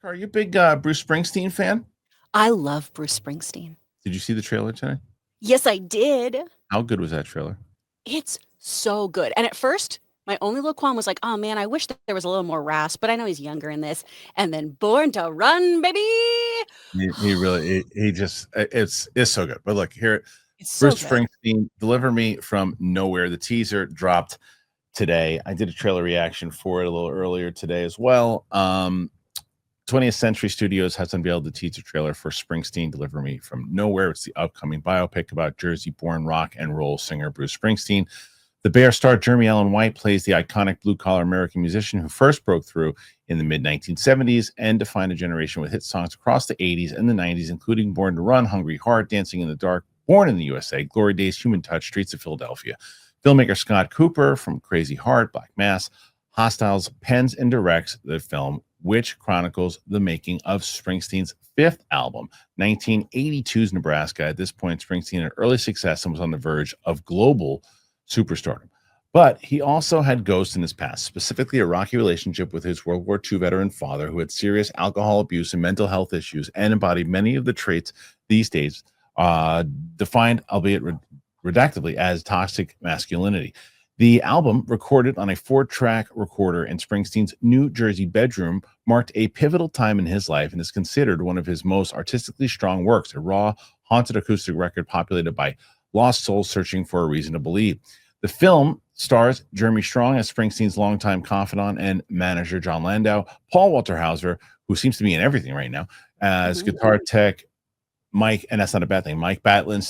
Are you a big Bruce Springsteen fan? I love Bruce Springsteen. Did you see the trailer today? Yes, I did. How good was that trailer? It's so good. And at first, my only little qualm was like, oh man, I wish that there was a little more rasp, but I know he's younger in this. And then Born to Run, baby. He really he just it's so good. But look here, It's so Bruce good. Springsteen, Deliver Me from Nowhere. The teaser dropped today. I did a trailer reaction for it a little earlier today as well. 20th Century Studios has unveiled the teaser trailer for Springsteen Deliver Me from Nowhere. It's the upcoming biopic about Jersey born rock and roll singer Bruce Springsteen. The Bear star Jeremy Allen White plays the iconic blue collar American musician who first broke through in the mid 1970s and defined a generation with hit songs across the 80s and the 90s, including Born to Run, Hungry Heart, Dancing in the Dark, Born in the USA, Glory Days, Human Touch, Streets of Philadelphia. Filmmaker Scott Cooper from Crazy Heart, Black Mass, Hostiles pens and directs the film, which chronicles the making of Springsteen's fifth album, 1982's Nebraska. At this point, Springsteen had early success and was on the verge of global superstardom. But he also had ghosts in his past, specifically a rocky relationship with his World War II veteran father, who had serious alcohol abuse and mental health issues and embodied many of the traits these days defined, albeit redactively, as toxic masculinity. The album, recorded on a 4-track recorder in Springsteen's New Jersey bedroom, marked a pivotal time in his life and is considered one of his most artistically strong works, a raw, haunted acoustic record populated by lost souls searching for a reason to believe. The film stars Jeremy Strong as Springsteen's longtime confidant and manager John Landau, Paul Walter Hauser, who seems to be in everything right now, as guitar tech Mike, and that's not a bad thing, Mike Batlin,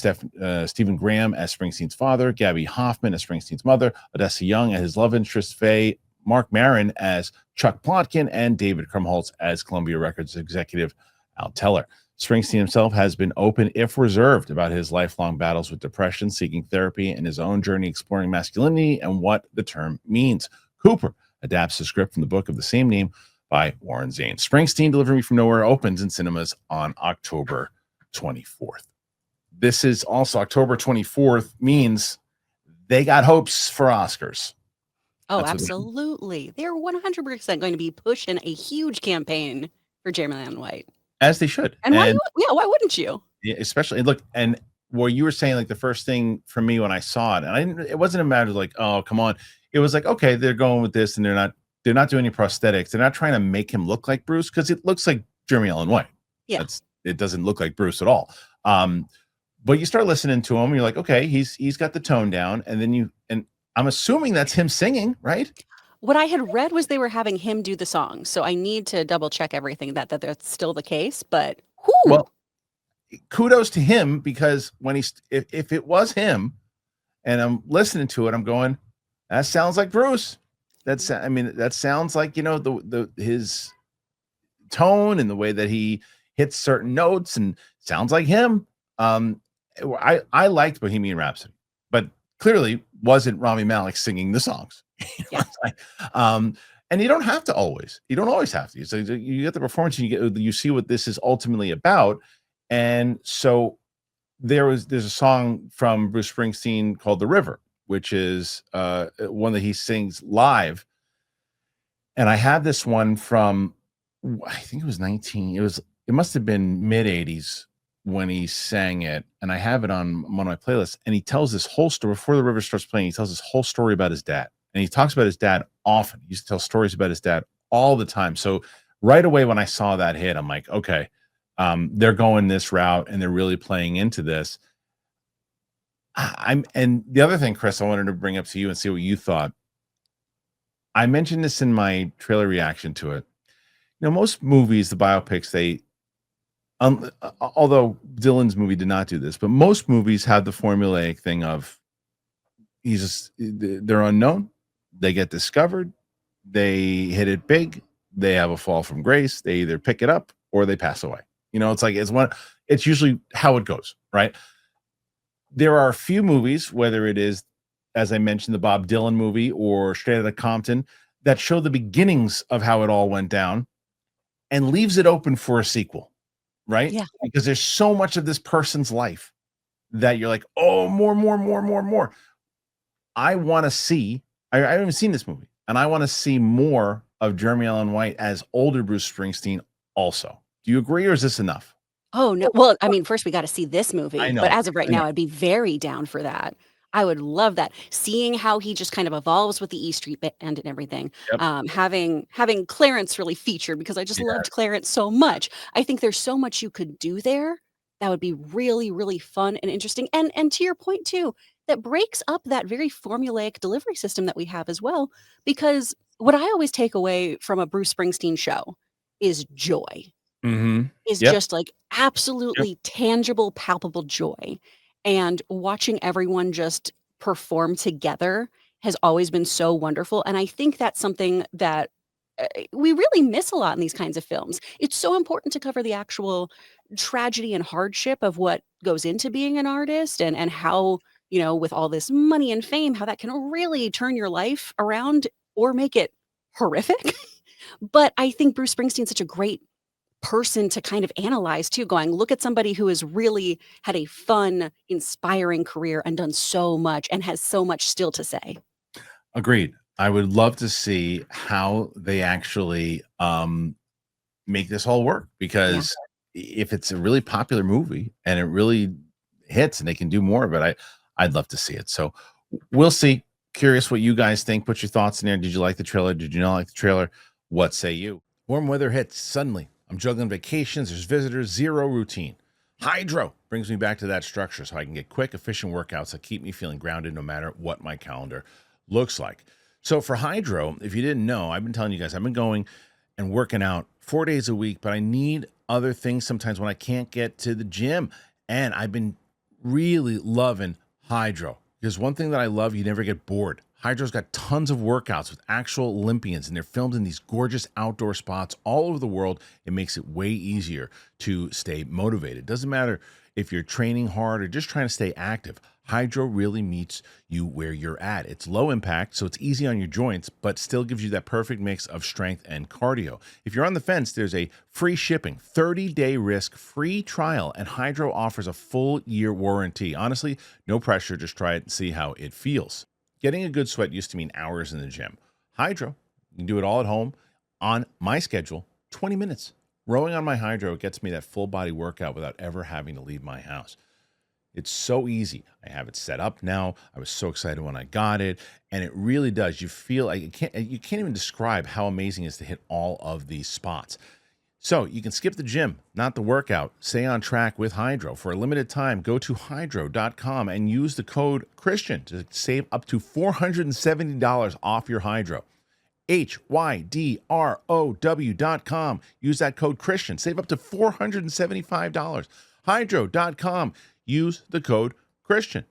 Stephen Graham as Springsteen's father, Gabby Hoffman as Springsteen's mother, Odessa Young as his love interest, Faye, Mark Maron as Chuck Plotkin, and David Krumholtz as Columbia Records executive Al Teller. Springsteen himself has been open, if reserved, about his lifelong battles with depression, seeking therapy, and his own journey exploring masculinity and what the term means. Cooper adapts the script from the book of the same name by Warren Zane. Springsteen, Deliver Me from Nowhere opens in cinemas on October 24th. This is also October 24th means they got hopes for Oscars. Oh, absolutely. They're 100% going to be pushing a huge campaign for Jeremy Allen White. As they should. And why wouldn't you? Especially, look, and what you were saying, like the first thing for me when I saw it, and it wasn't a matter of like, oh, come on. It was like, okay, they're going with this and they're not doing any prosthetics. They're not trying to make him look like Bruce because it looks like Jeremy Allen White. Yeah. It doesn't look like Bruce at all. But you start listening to him, and you're like, okay, he's got the tone down, and then I'm assuming that's him singing, right? What I had read was they were having him do the song, so I need to double check everything that that's still the case. But well, kudos to him, because when if it was him, and I'm listening to it, I'm going, that sounds like Bruce. That sounds like his tone and the way that he hits certain notes and sounds like him. I liked Bohemian Rhapsody, but clearly wasn't Rami Malek singing the songs. Yeah. And you don't always have to. So you get the performance and you see what this is ultimately about. And so there's a song from Bruce Springsteen called The River, which is one that he sings live. And I have this one from, I think it was it must have been mid 80s when he sang it. And I have it on one of my playlists. And he tells this whole story before The River starts playing. He tells this whole story about his dad. And he talks about his dad often. He used to tell stories about his dad all the time. So right away when I saw that hit, I'm like, okay, they're going this route and they're really playing into this. And the other thing, Kris, I wanted to bring up to you and see what you thought. I mentioned this in my trailer reaction to it. Most movies, the biopics, although Dylan's movie did not do this, but most movies have the formulaic thing of they're unknown, they get discovered, they hit it big, they have a fall from grace, they either pick it up or they pass away. It's usually how it goes, right? There are a few movies, whether it is, as I mentioned, the Bob Dylan movie or Straight Outta Compton, that show the beginnings of how it all went down and leaves it open for a sequel, right? Yeah. Because there's so much of this person's life that you're like, oh, more. I want to see, I haven't seen this movie, and I want to see more of Jeremy Allen White as older Bruce Springsteen also. Do you agree, or is this enough? Oh, no. Well, I mean, first we got to see this I movie, but know. as of right I know. now, I'd be very down for that. I would love that. Seeing how he just kind of evolves with the E Street Band and everything. Yep. Having Clarence really featured because I just loved Yes. Clarence so much. I think there's so much you could do there that would be really, really fun and interesting. And to your point too, that breaks up that very formulaic delivery system that we have as well. Because what I always take away from a Bruce Springsteen show is joy. Mhm. Is Yep. just, like, Yep. absolutely tangible, palpable joy, and watching everyone just perform together has always been so wonderful, and I think that's something that, we really miss a lot in these kinds of films. It's so important to cover the actual tragedy and hardship of what goes into being an artist and how, with all this money and fame, how that can really turn your life around or make it horrific, but I think Bruce Springsteen's such a great person to kind of analyze too, going, look at somebody who has really had a fun, inspiring career and done so much and has so much still to say. Agreed. I would love to see how they actually, make this all work, Yeah. because if it's a really popular movie and it really hits and they can do more of it, I'd love to see it. So we'll see. Curious what you guys think. Put your thoughts in there. Did you like the trailer? Did you not like the trailer? What say you? Warm weather hits suddenly. I'm juggling vacations. There's visitors, zero routine. Hydrow brings me back to that structure so I can get quick, efficient workouts that keep me feeling grounded no matter what my calendar looks like. So for Hydrow, if you didn't know, I've been telling you guys, I've been going and working out 4 days a week, but I need other things sometimes when I can't get to the gym. And I've been really loving Hydrow, because one thing that I love, you never get bored. Hydrow's got tons of workouts with actual Olympians, and they're filmed in these gorgeous outdoor spots all over the world. It makes it way easier to stay motivated. Doesn't matter if you're training hard or just trying to stay active. Hydrow really meets you where you're at. It's low impact, so it's easy on your joints, but still gives you that perfect mix of strength and cardio. If you're on the fence, there's a free shipping, 30-day risk-free trial, and Hydrow offers a full-year warranty. Honestly, no pressure. Just try it and see how it feels. Getting a good sweat used to mean hours in the gym. Hydrow, you can do it all at home on my schedule, 20 minutes. Rowing on my Hydrow gets me that full-body workout without ever having to leave my house. It's so easy. I have it set up now. I was so excited when I got it, and it really does. You feel like you can't even describe how amazing it is to hit all of these spots. So you can skip the gym, not the workout. Stay on track with Hydrow. For a limited time, go to hydrow.com and use the code Kristian to save up to $470 off your Hydrow. hydrow.com. Use that code Kristian. Save up to $475. Hydrow.com. Use the code Kristian.